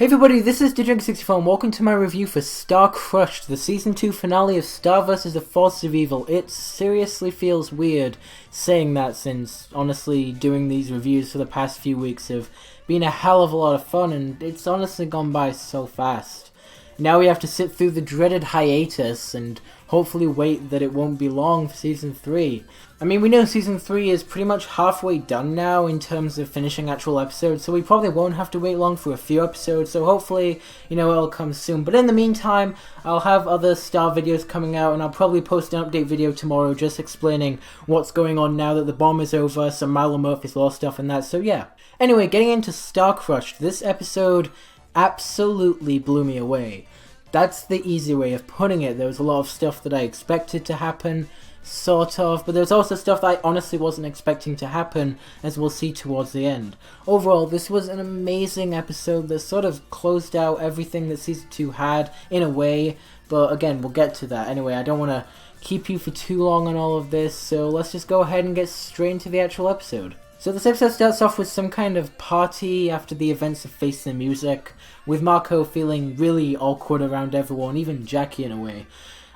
Hey everybody, this is Digink64 and welcome to my review for Starcrushed, the Season 2 finale of Star vs. the Forces of Evil. It seriously feels weird saying that since, honestly, doing these reviews for the past few weeks have been a hell of a lot of fun and it's honestly gone by so fast. Now we have to sit through the dreaded hiatus and hopefully wait that it won't be long for Season 3. I mean, we know Season 3 is pretty much halfway done now in terms of finishing actual episodes, so we probably won't have to wait long for a few episodes, so hopefully, it'll come soon. But in the meantime, I'll have other Star videos coming out, and I'll probably post an update video tomorrow just explaining what's going on now that the bomb is over, some Milo Murphy's Law stuff and that, so yeah. Anyway, getting into Starcrushed, this episode absolutely blew me away. That's the easy way of putting it. There was a lot of stuff that I expected to happen, sort of, but there's also stuff that I honestly wasn't expecting to happen, as we'll see towards the end. Overall, this was an amazing episode that sort of closed out everything that Season 2 had, in a way, but again, we'll get to that. Anyway, I don't want to keep you for too long on all of this, so let's just go ahead and get straight into the actual episode. So this episode starts off with some kind of party after the events of Face the Music, with Marco feeling really awkward around everyone, even Jackie in a way.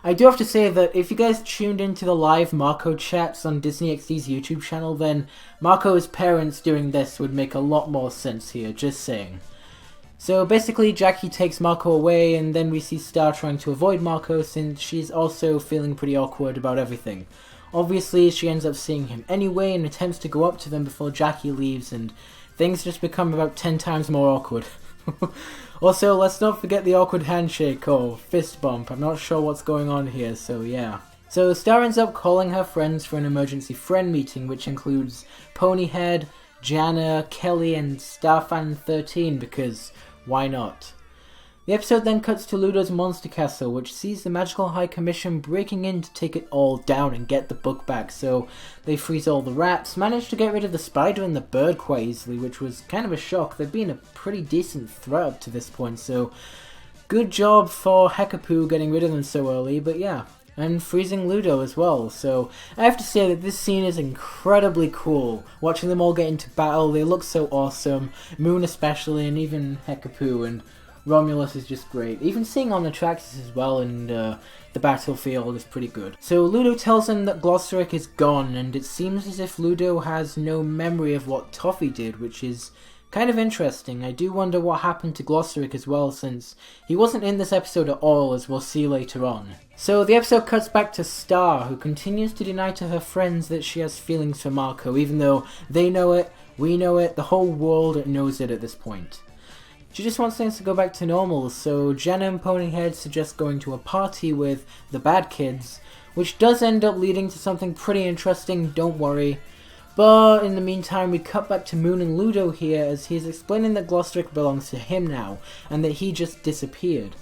I do have to say that if you guys tuned into the live Marco chats on Disney XD's YouTube channel, then Marco's parents doing this would make a lot more sense here, just saying. So basically Jackie takes Marco away and then we see Star trying to avoid Marco since she's also feeling pretty awkward about everything. Obviously, she ends up seeing him anyway and attempts to go up to them before Jackie leaves, and things just become about 10 times more awkward. Also, let's not forget the awkward handshake or fist bump. I'm not sure what's going on here, so yeah. So Star ends up calling her friends for an emergency friend meeting, which includes Ponyhead, Jana, Kelly, and Starfan13, because why not? The episode then cuts to Ludo's monster castle, which sees the Magical High Commission breaking in to take it all down and get the book back, so they freeze all the rats, manage to get rid of the spider and the bird quite easily, which was kind of a shock. They've been a pretty decent threat up to this point, so good job for Hekapoo getting rid of them so early, but yeah. And freezing Ludo as well, so I have to say that this scene is incredibly cool. Watching them all get into battle, they look so awesome, Moon especially, and even Hekapoo, and Romulus is just great. Even seeing on the tracks as well in the battlefield is pretty good. So Ludo tells him that Glossaric is gone, and it seems as if Ludo has no memory of what Toffee did, which is kind of interesting. I do wonder what happened to Glossaric as well, since he wasn't in this episode at all, as we'll see later on. So the episode cuts back to Star, who continues to deny to her friends that she has feelings for Marco, even though they know it, we know it, the whole world knows it at this point. She just wants things to go back to normal, so Jenna and Ponyhead suggest going to a party with the bad kids, which does end up leading to something pretty interesting, don't worry. But in the meantime, we cut back to Moon and Ludo here as he's explaining that Glossaric belongs to him now, and that he just disappeared.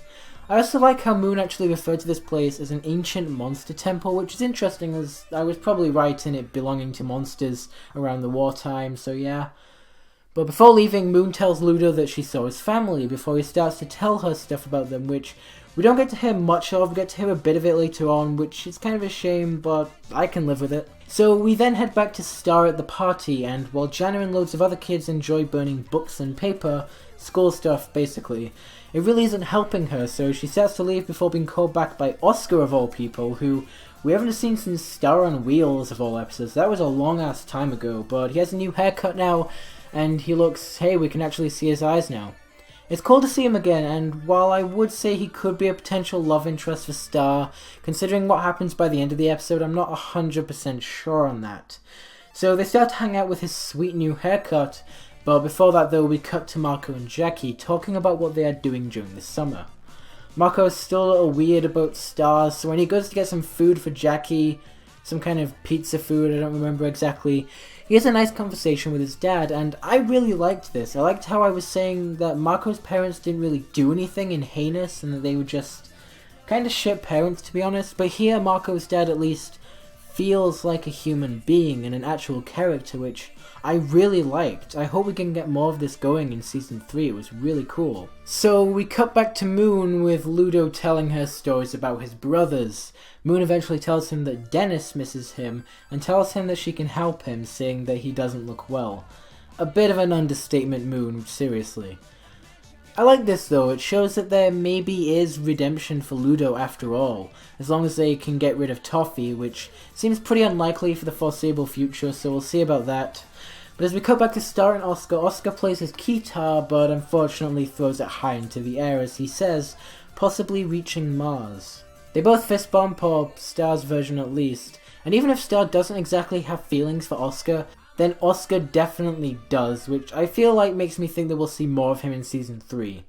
I also like how Moon actually referred to this place as an ancient monster temple, which is interesting as I was probably right in it belonging to monsters around the wartime, so yeah. But before leaving, Moon tells Ludo that she saw his family before he starts to tell her stuff about them, which we don't get to hear much of. We get to hear a bit of it later on, which is kind of a shame, but I can live with it. So we then head back to Star at the party, and while Jana and loads of other kids enjoy burning books and paper, school stuff basically, it really isn't helping her, so she starts to leave before being called back by Oscar of all people, who we haven't seen since Star on Wheels of all episodes. That was a long ass time ago, but he has a new haircut now, and he looks, hey, we can actually see his eyes now. It's cool to see him again, and while I would say he could be a potential love interest for Star, considering what happens by the end of the episode, I'm not 100% sure on that. So they start to hang out with his sweet new haircut, but before that though, we cut to Marco and Jackie talking about what they are doing during the summer. Marco is still a little weird about Star, so when he goes to get some food for Jackie, some kind of pizza food, I don't remember exactly, he has a nice conversation with his dad, and I really liked this. I liked how I was saying that Marco's parents didn't really do anything in heinous, and that they were just kind of shit parents, to be honest, but here Marco's dad at least feels like a human being and an actual character, which I really liked. I hope we can get more of this going in Season 3, it was really cool. So we cut back to Moon with Ludo telling her stories about his brothers. Moon eventually tells him that Dennis misses him and tells him that she can help him, saying that he doesn't look well. A bit of an understatement, Moon, seriously. I like this though, it shows that there maybe is redemption for Ludo after all, as long as they can get rid of Toffee, which seems pretty unlikely for the foreseeable future, so we'll see about that. But as we cut back to Star and Oscar plays his guitar, but unfortunately throws it high into the air as he says, possibly reaching Mars. They both fist bump, or Star's version at least, and even if Star doesn't exactly have feelings for Oscar, then Oscar definitely does, which I feel like makes me think that we'll see more of him in Season 3.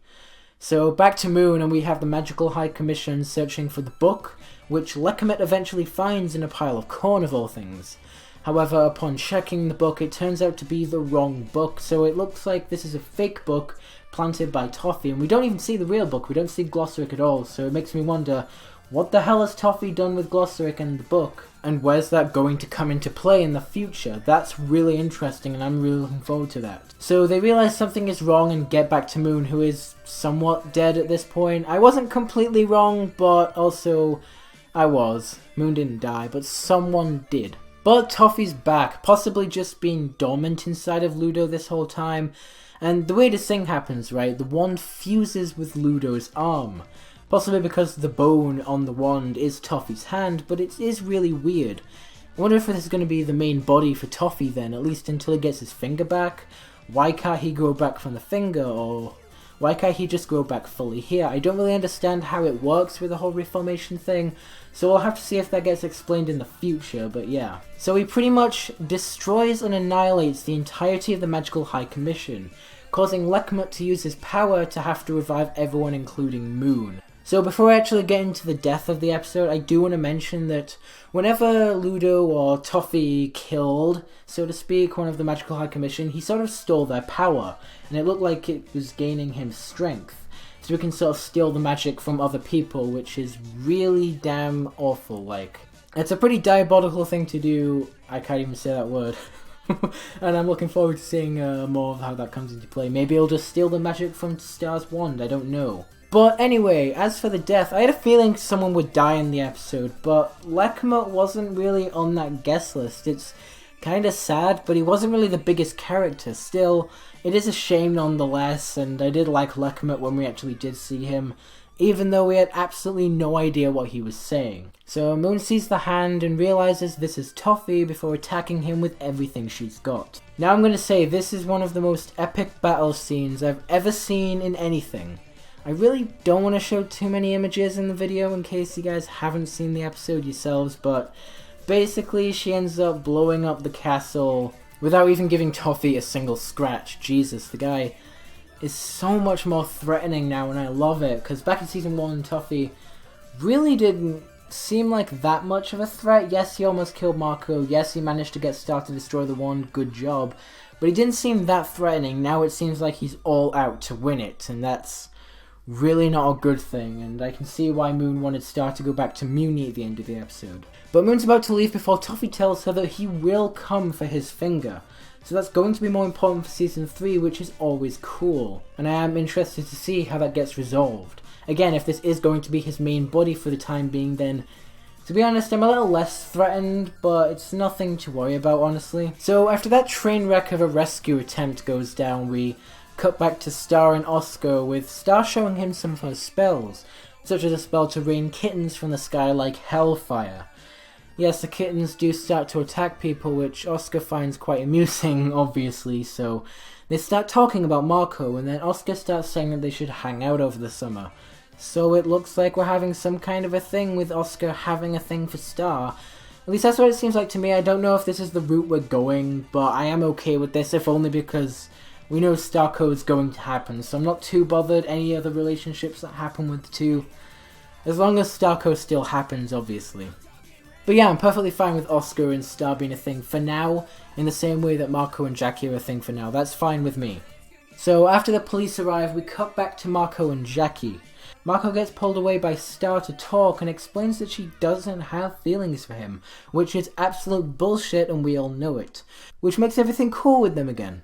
So back to Moon, and we have the Magical High Commission searching for the book, which Lekmet eventually finds in a pile of corn of all things. However, upon checking the book, it turns out to be the wrong book, so it looks like this is a fake book planted by Toffee, and we don't even see the real book, we don't see Glossaric at all, so it makes me wonder, what the hell has Toffee done with Glossaric and the book? And where's that going to come into play in the future? That's really interesting and I'm really looking forward to that. So they realize something is wrong and get back to Moon, who is somewhat dead at this point. I wasn't completely wrong, but also I was. Moon didn't die, but someone did. But Toffee's back, possibly just being dormant inside of Ludo this whole time. And the weirdest thing happens, right? The wand fuses with Ludo's arm. Possibly because the bone on the wand is Toffee's hand, but it is really weird. I wonder if this is going to be the main body for Toffee then, at least until he gets his finger back. Why can't he grow back from the finger, or why can't he just grow back fully here? I don't really understand how it works with the whole reformation thing, so we'll have to see if that gets explained in the future, but yeah. So he pretty much destroys and annihilates the entirety of the Magical High Commission, causing Lekmet to use his power to have to revive everyone including Moon. So before I actually get into the death of the episode, I do want to mention that whenever Ludo or Toffee killed, so to speak, one of the Magical High Commission, he sort of stole their power, and it looked like it was gaining him strength. So we can sort of steal the magic from other people, which is really damn awful, like. It's a pretty diabolical thing to do, I can't even say that word. And I'm looking forward to seeing more of how that comes into play. Maybe he'll just steal the magic from Star's wand, I don't know. But anyway, as for the death, I had a feeling someone would die in the episode, but Lekmet wasn't really on that guest list. It's kinda sad, but he wasn't really the biggest character. Still, it is a shame nonetheless, and I did like Lekmet when we actually did see him, even though we had absolutely no idea what he was saying. So Moon sees the hand and realizes this is Toffee before attacking him with everything she's got. Now I'm gonna say this is one of the most epic battle scenes I've ever seen in anything. I really don't want to show too many images in the video in case you guys haven't seen the episode yourselves, but basically she ends up blowing up the castle without even giving Toffee a single scratch. Jesus, the guy is so much more threatening now and I love it, because back in Season 1 Toffee really didn't seem like that much of a threat. Yes, he almost killed Marco, yes, he managed to get Star to destroy the wand, good job, but he didn't seem that threatening. Now it seems like he's all out to win it, and that's really not a good thing, and I can see why Moon wanted Star to go back to Muni at the end of the episode. But Moon's about to leave before Toffee tells her that he will come for his finger, so that's going to be more important for Season 3, which is always cool, and I am interested to see how that gets resolved. Again, if this is going to be his main body for the time being, then to be honest, I'm a little less threatened, but it's nothing to worry about, honestly. So after that train wreck of a rescue attempt goes down, we cut back to Star and Oscar, with Star showing him some of her spells, such as a spell to rain kittens from the sky like hellfire. Yes, the kittens do start to attack people, which Oscar finds quite amusing, obviously, so they start talking about Marco, and then Oscar starts saying that they should hang out over the summer. So it looks like we're having some kind of a thing with Oscar having a thing for Star. At least that's what it seems like to me. I don't know if this is the route we're going, but I am okay with this, if only because we know Starco is going to happen, so I'm not too bothered any other relationships that happen with the two, as long as Starco still happens, obviously. But yeah, I'm perfectly fine with Oscar and Star being a thing for now, in the same way that Marco and Jackie are a thing for now. That's fine with me. So after the police arrive, we cut back to Marco and Jackie. Marco gets pulled away by Star to talk and explains that she doesn't have feelings for him, which is absolute bullshit and we all know it, which makes everything cool with them again.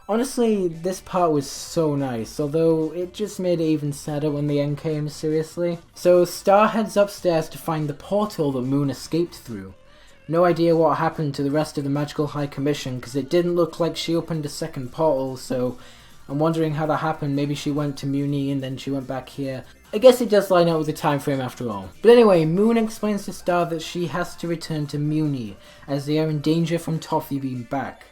Honestly, this part was so nice, although it just made it even sadder when the end came, seriously. So Star heads upstairs to find the portal that Moon escaped through. No idea what happened to the rest of the Magical High Commission, because it didn't look like she opened a second portal, so I'm wondering how that happened. Maybe she went to Muni and then she went back here. I guess it does line up with the time frame after all. But anyway, Moon explains to Star that she has to return to Muni, as they are in danger from Toffee being back.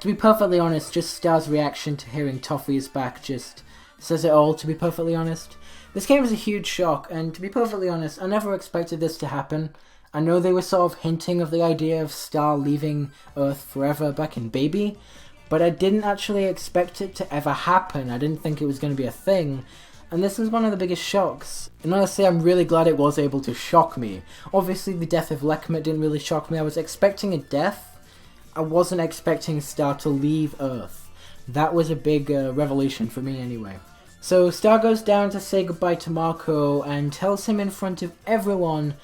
To be perfectly honest, just Star's reaction to hearing Toffee is back just says it all, to be perfectly honest. This game was a huge shock, and to be perfectly honest, I never expected this to happen. I know they were sort of hinting of the idea of Star leaving Earth forever back in Baby, but I didn't actually expect it to ever happen. I didn't think it was going to be a thing. And this was one of the biggest shocks. And honestly, I'm really glad it was able to shock me. Obviously, the death of Lekmet didn't really shock me. I was expecting a death. I wasn't expecting Star to leave Earth. That was a big revelation for me anyway. So Star goes down to say goodbye to Marco and tells him in front of everyone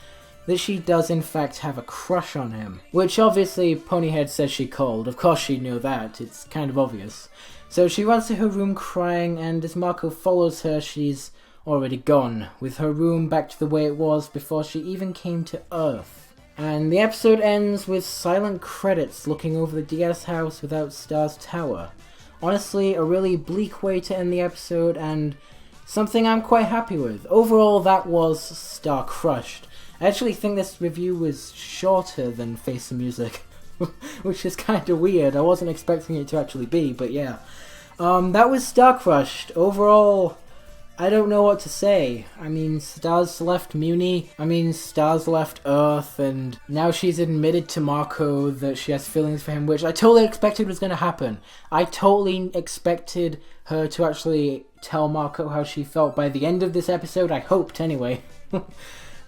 that she does in fact have a crush on him. Which obviously Ponyhead says she called. Of course she'd know that. It's kind of obvious. So she runs to her room crying, and as Marco follows her, she's already gone, with her room back to the way it was before she even came to Earth. And the episode ends with silent credits looking over the Diaz house without Star's tower. Honestly, a really bleak way to end the episode, and something I'm quite happy with. Overall, that was Starcrushed. I actually think this review was shorter than Face the Music. Which is kind of weird. I wasn't expecting it to actually be, but yeah. That was Starcrushed. Overall, I don't know what to say. I mean, Star's left Muni. I mean, Star's left Earth, and now she's admitted to Marco that she has feelings for him, which I totally expected was going to happen. I totally expected her to actually tell Marco how she felt by the end of this episode. I hoped, anyway.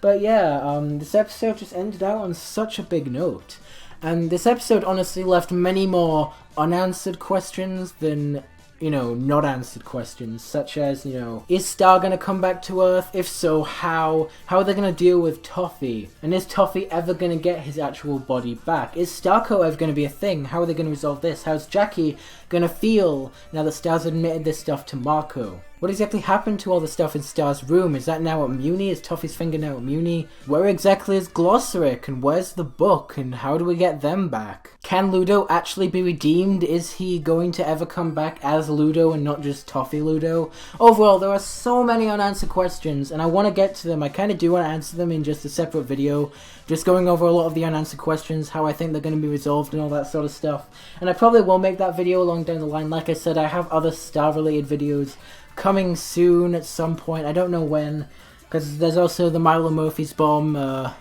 But yeah, this episode just ended out on such a big note. And this episode honestly left many more unanswered questions than, not answered questions, such as, is Star gonna come back to Earth? If so, how? How are they gonna deal with Toffee? And is Toffee ever gonna get his actual body back? Is Starco ever gonna be a thing? How are they gonna resolve this? How's Jackie gonna feel now that Star's admitted this stuff to Marco? What exactly happened to all the stuff in Star's room? Is that now at Muni? Is Toffee's finger now at Muni? Where exactly is Glossaric? And where's the book? And how do we get them back? Can Ludo actually be redeemed? Is he going to ever come back as Ludo and not just Toffee Ludo? Overall, there are so many unanswered questions, and I want to get to them. I kind of do want to answer them in just a separate video, just going over a lot of the unanswered questions, how I think they're going to be resolved and all that sort of stuff. And I probably will make that video along down the line. Like I said, I have other Star-related videos coming soon at some point. I don't know when, because there's also the Milo Murphy's bomb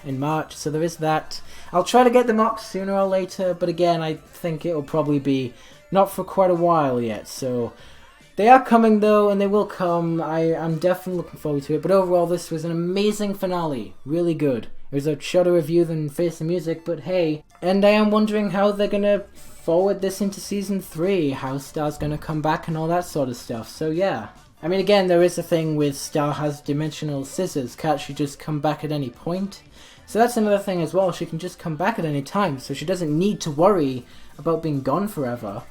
in March, so there is that. I'll try to get them up sooner or later, but again, I think it'll probably be not for quite a while yet, so they are coming though, and they will come. I'm definitely looking forward to it, but overall this was an amazing finale, really good. It was a shorter review than Face the Music, but hey, and I am wondering how they're gonna forward this into Season 3, how Star's gonna come back and all that sort of stuff, so yeah. I mean, again, there is a thing with Star has dimensional scissors. Can't she just come back at any point? So that's another thing as well. She can just come back at any time, so she doesn't need to worry about being gone forever.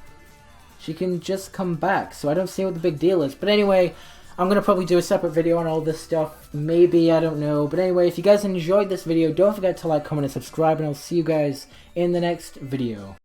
She can just come back, so I don't see what the big deal is. But anyway, I'm going to probably do a separate video on all this stuff. Maybe, I don't know. But anyway, if you guys enjoyed this video, don't forget to like, comment, and subscribe, and I'll see you guys in the next video.